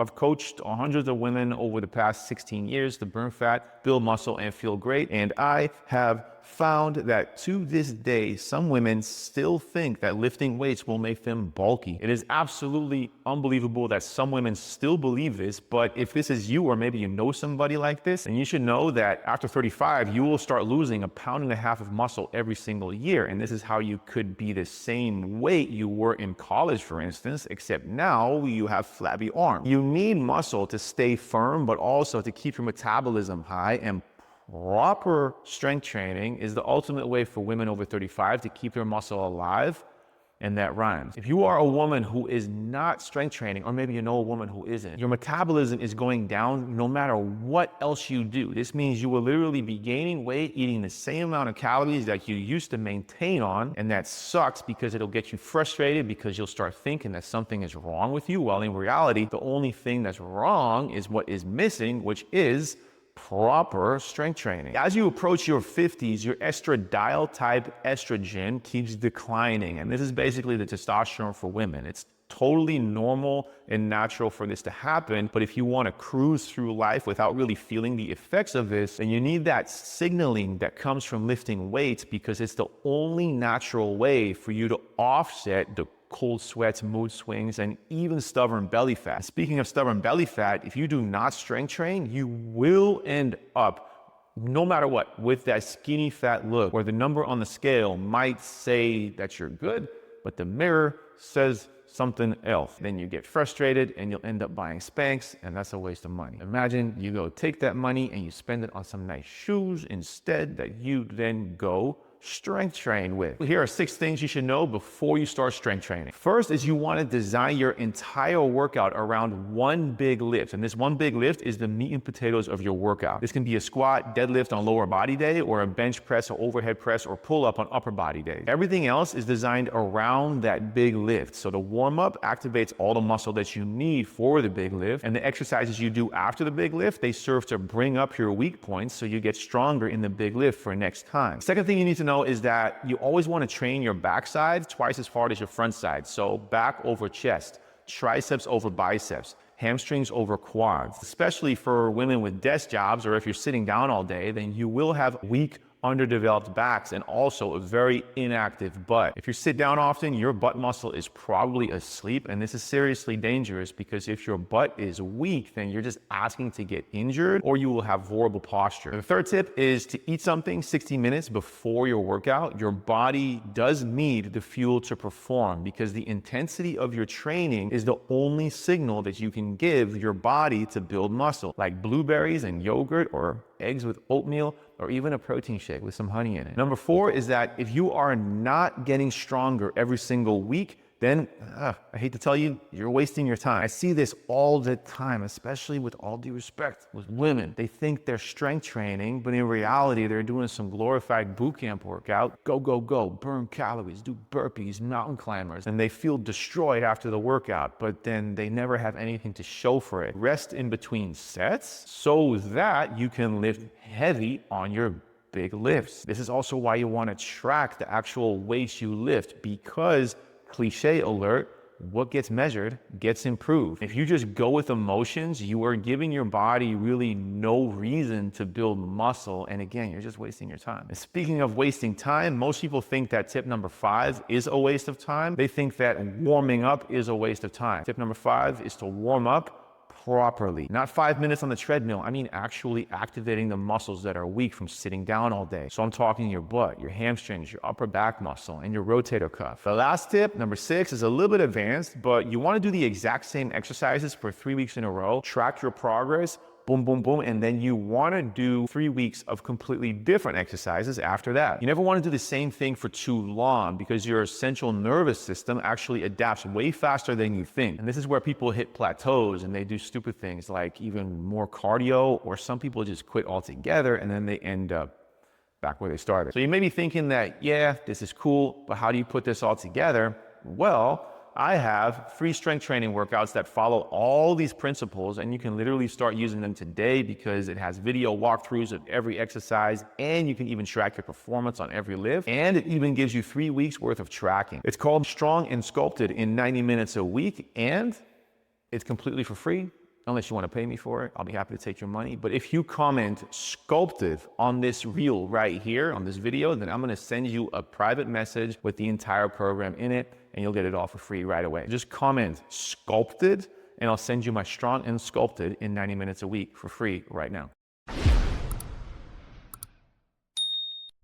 I've coached hundreds of women over the past 16 years to burn fat, build muscle, and feel great. And I have found that to this day, some women still think that lifting weights will make them bulky. It is absolutely unbelievable that some women still believe this, but if this is you, or maybe you know somebody like this, then you should know that after 35, you will start losing 1.5 pounds of muscle every single year. And this is how you could be the same weight you were in college, for instance, except now you have flabby arms. You need muscle to stay firm, but also to keep your metabolism high, and proper strength training is the ultimate way for women over 35 to keep their muscle alive, and that rhymes. If you are a woman who is not strength training, or maybe you know a woman who isn't, your metabolism is going down no matter what else you do. This means you will literally be gaining weight, eating the same amount of calories that you used to maintain on, and that sucks because it'll get you frustrated because you'll start thinking that something is wrong with you, while in reality, the only thing that's wrong is what is missing, which is proper strength training. As you approach your 50s, your estradiol type estrogen keeps declining. And this is basically the testosterone for women. It's totally normal and natural for this to happen. But if you want to cruise through life without really feeling the effects of this, then you need that signaling that comes from lifting weights, because it's the only natural way for you to offset the cold sweats, mood swings, and even stubborn belly fat. Speaking of stubborn belly fat, if you do not strength train, you will end up, no matter what, with that skinny fat look, where the number on the scale might say that you're good, but the mirror says something else. Then you get frustrated and you'll end up buying Spanx, and that's a waste of money. Imagine you go take that money and you spend it on some nice shoes instead, that you then go strength train with. Here are 6 things you should know before you start strength training. First is you want to design your entire workout around one big lift. And this one big lift is the meat and potatoes of your workout. This can be a squat, deadlift on lower body day, or a bench press or overhead press or pull up on upper body day. Everything else is designed around that big lift. So the warm up activates all the muscle that you need for the big lift. And the exercises you do after the big lift, they serve to bring up your weak points so you get stronger in the big lift for next time. Second thing you need to know is that you always want to train your backside twice as hard as your front side. So back over chest, triceps over biceps, hamstrings over quads. Especially for women with desk jobs, or if you're sitting down all day, then you will have weak, underdeveloped backs and also a very inactive butt. If you sit down often, your butt muscle is probably asleep, and this is seriously dangerous, because if your butt is weak, then you're just asking to get injured, or you will have horrible posture. The third tip is to eat something 60 minutes before your workout. Your body does need the fuel to perform, because the intensity of your training is the only signal that you can give your body to build muscle, like blueberries and yogurt, or eggs with oatmeal, or even a protein shake with some honey in it. Number 4 is that if you are not getting stronger every single week, then I hate to tell you, you're wasting your time. I see this all the time, especially with all due respect with women. They think they're strength training, but in reality, they're doing some glorified boot camp workout. Go, go, go, burn calories, do burpees, mountain climbers, and they feel destroyed after the workout, but then they never have anything to show for it. Rest in between sets so that you can lift heavy on your big lifts. This is also why you want to track the actual weights you lift, because cliche alert, what gets measured gets improved. If you just go with emotions, you are giving your body really no reason to build muscle. And again, you're just wasting your time. And speaking of wasting time, most people think that tip number 5 is a waste of time. They think that warming up is a waste of time. Tip number 5 is to warm up properly. Not 5 minutes on the treadmill. I mean actually activating the muscles that are weak from sitting down all day. So I'm talking your butt, your hamstrings, your upper back muscle, and your rotator cuff. The last tip, number 6, is a little bit advanced, but you want to do the exact same exercises for 3 weeks in a row. Track your progress. Boom, boom, boom. And then you want to do 3 weeks of completely different exercises after that. You never want to do the same thing for too long, because your central nervous system actually adapts way faster than you think. And this is where people hit plateaus and they do stupid things like even more cardio, or some people just quit altogether and then they end up back where they started. So you may be thinking that, yeah, this is cool, but how do you put this all together? Well, I have 3 strength training workouts that follow all these principles, and you can literally start using them today, because it has video walkthroughs of every exercise, and you can even track your performance on every lift, and it even gives you 3 weeks worth of tracking. It's called Strong and Sculpted in 90 minutes a week, and it's completely for free unless you want to pay me for it. I'll be happy to take your money. But if you comment sculpted on this reel right here, on this video, then I'm going to send you a private message with the entire program in it, and you'll get it all for free right away. Just comment sculpted, and I'll send you my strong and sculpted in 90 minutes a week for free right now.